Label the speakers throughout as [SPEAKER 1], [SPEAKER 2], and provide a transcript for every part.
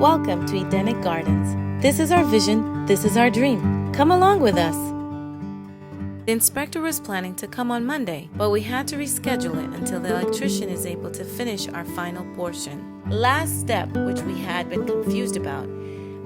[SPEAKER 1] Welcome to Edenic Gardens. This is our vision, this is our dream. Come along with us. The inspector was planning to come on Monday, but we had to reschedule it until the electrician is able to finish our final portion. Last step, which we had been confused about,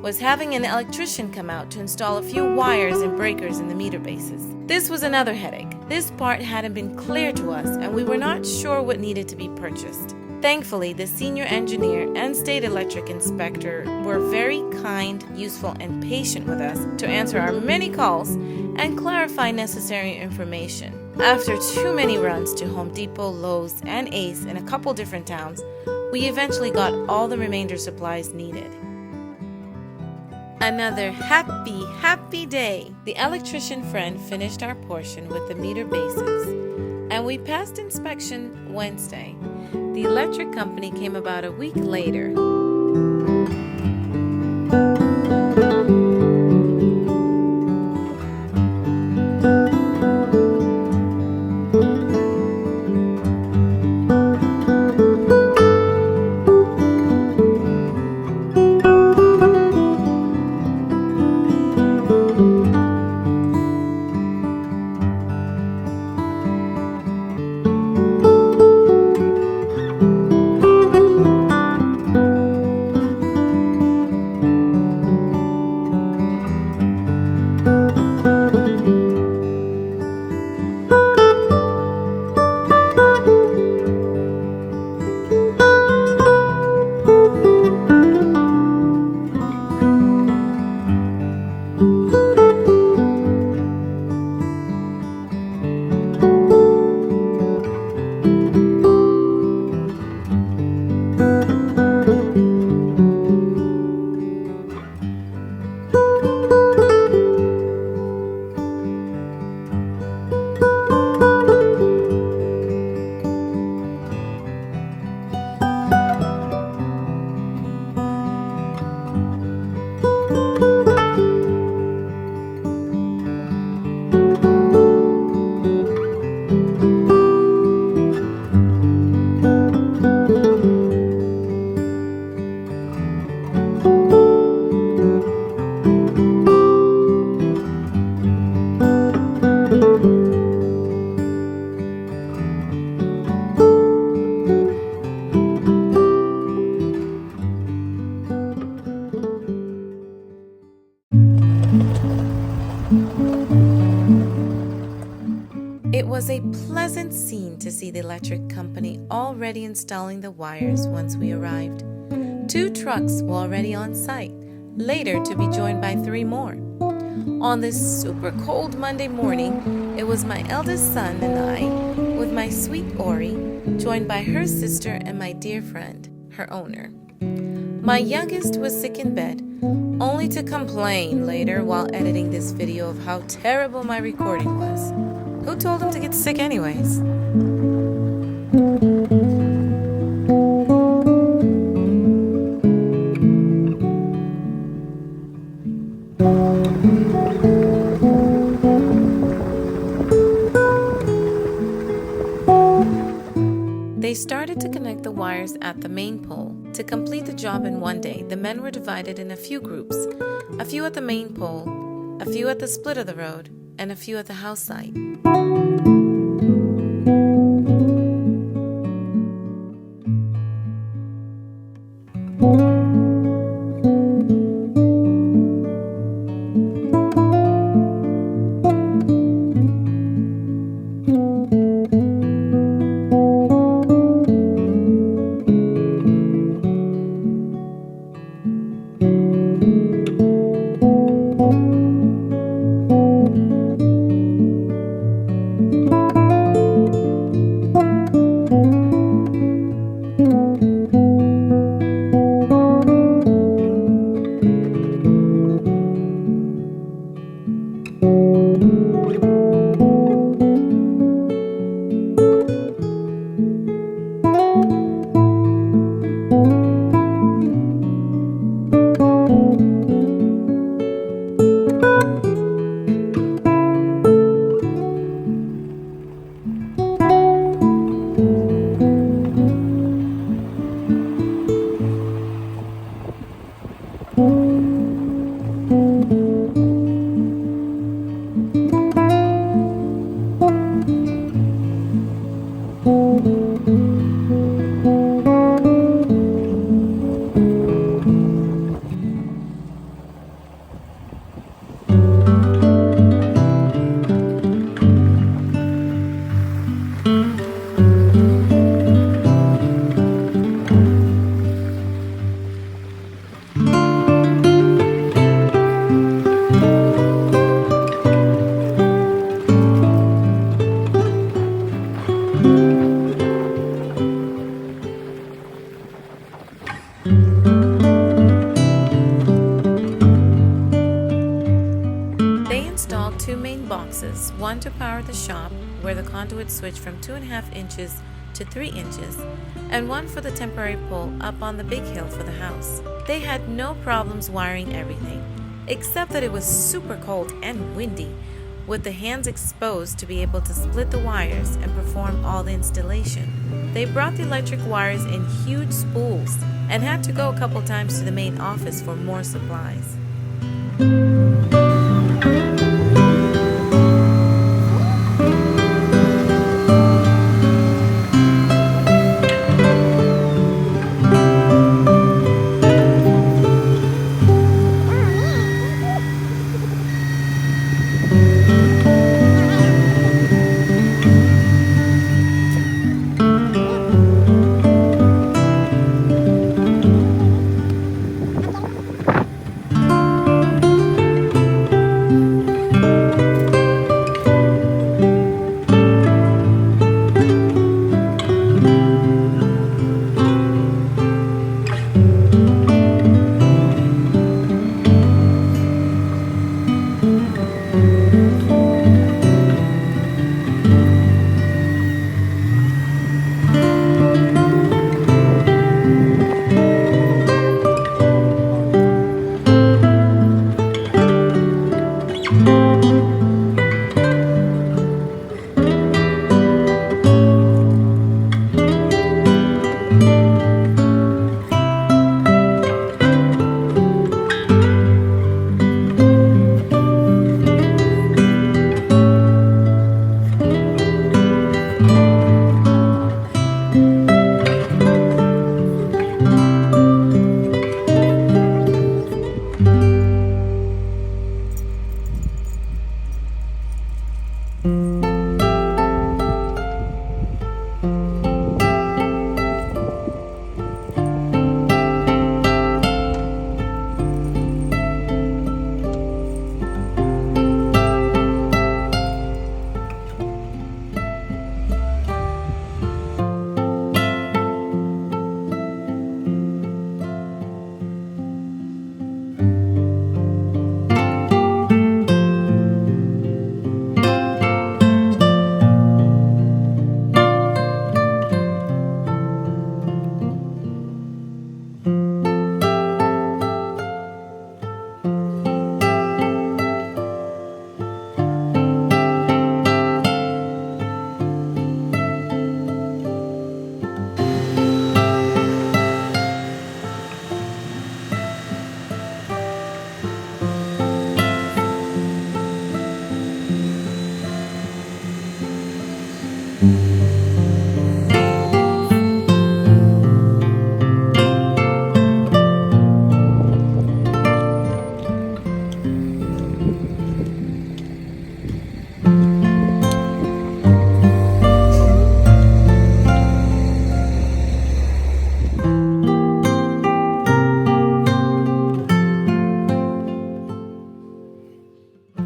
[SPEAKER 1] was having an electrician come out to install a few wires and breakers in the meter bases. This was another headache. This part hadn't been clear to us, and we were not sure what needed to be purchased. Thankfully, the senior engineer and state electric inspector were very kind, useful, and patient with us to answer our many calls and clarify necessary information. After too many runs to Home Depot, Lowe's, and Ace in a couple different towns, we eventually got all the remainder supplies needed. Another happy day! The electrician friend finished our portion with the meter bases, and we passed inspection Wednesday. The electric company came about a week later. It was a pleasant scene to see the electric company already installing the wires once we arrived. 2 trucks were already on site, later to be joined by 3 more. On this super cold Monday morning, it was my eldest son and I, with my sweet Orie, joined by her sister and my dear friend, her owner. My youngest was sick in bed, only to complain later while editing this video of how terrible my recording was. Who told him to get sick anyways? They started to connect the wires at the main pole. To complete the job in one day, the men were divided in a few groups, a few at the main pole, a few at the split of the road, and a few at the house site. They installed two main boxes, one to power the shop, where the conduit switched from 2.5 inches to 3 inches, and one for the temporary pole up on the big hill for the house. They had no problems wiring everything, except that it was super cold and windy, with the hands exposed to be able to split the wires and perform all the installation. They brought the electric wires in huge spools and had to go a couple times to the main office for more supplies.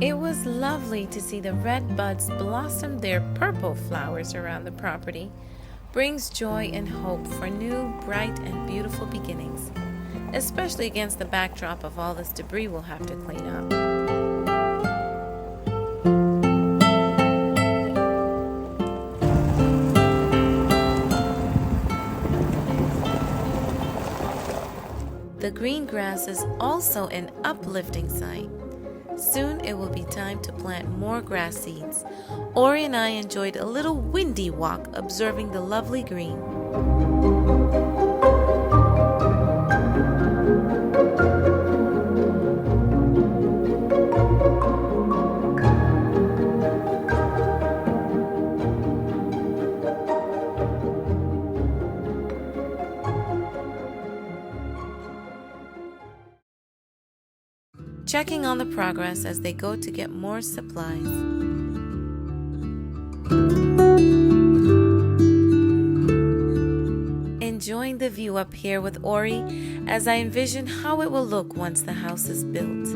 [SPEAKER 1] It was lovely to see the red buds blossom their purple flowers around the property. Brings joy and hope for new, bright, and beautiful beginnings, especially against the backdrop of all this debris we'll have to clean up. The green grass is also an uplifting sight. Soon it will be time to plant more grass seeds. Orie and I enjoyed a little windy walk observing the lovely green. Checking on the progress as they go to get more supplies. Enjoying the view up here with Orie as I envision how it will look once the house is built.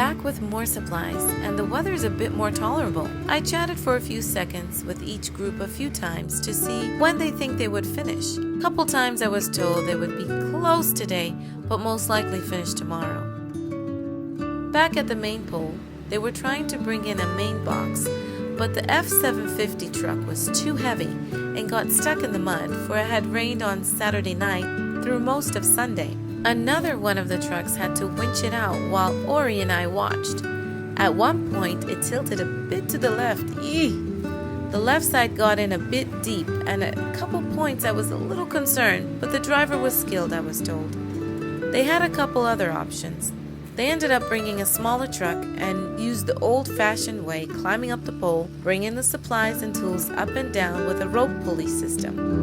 [SPEAKER 1] back with more supplies, and the weather is a bit more tolerable. I chatted for a few seconds with each group a few times to see when they think they would finish. A couple times I was told they would be close today, but most likely finish tomorrow. Back at the main pole, they were trying to bring in a main box, but the F-750 truck was too heavy and got stuck in the mud, for it had rained on Saturday night through most of Sunday. Another one of the trucks had to winch it out while Orie and I watched. At one point, it tilted a bit to the left. The left side got in a bit deep, and at a couple points I was a little concerned, but the driver was skilled, I was told. They had a couple other options. They ended up bringing a smaller truck and used the old-fashioned way, climbing up the pole, bringing the supplies and tools up and down with a rope pulley system.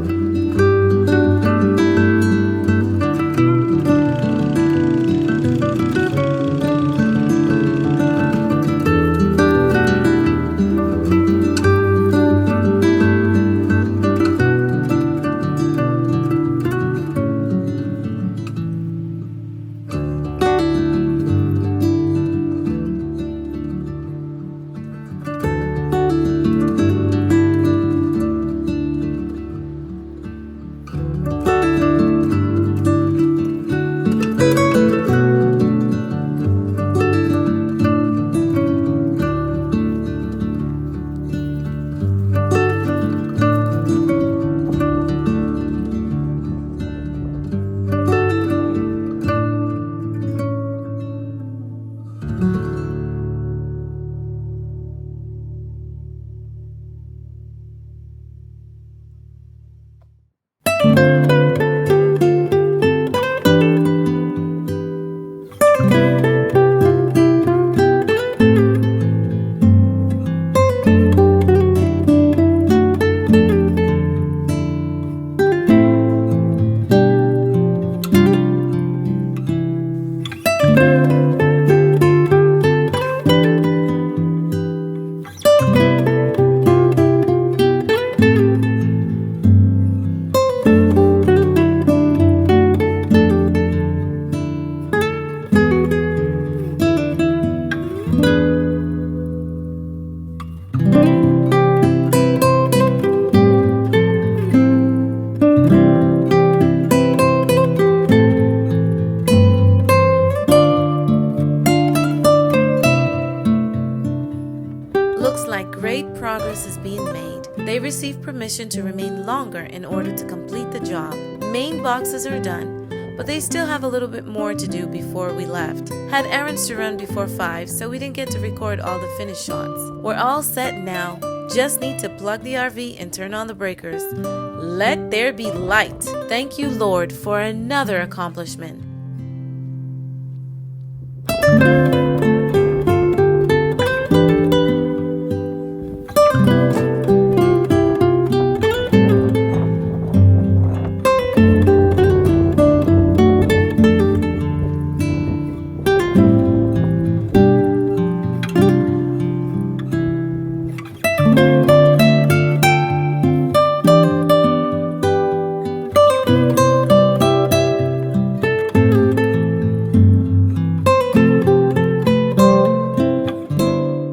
[SPEAKER 1] Great progress is being made. They received permission to remain longer in order to complete the job. Main boxes are done, but they still have a little bit more to do before we left. Had errands to run before 5, so we didn't get to record all the finished shots. We're all set now. Just need to plug the RV and turn on the breakers. Let there be light. Thank you, Lord, for another accomplishment.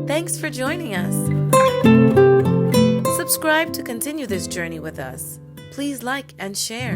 [SPEAKER 1] Thanks for joining us. Subscribe to continue this journey with us. Please like and share.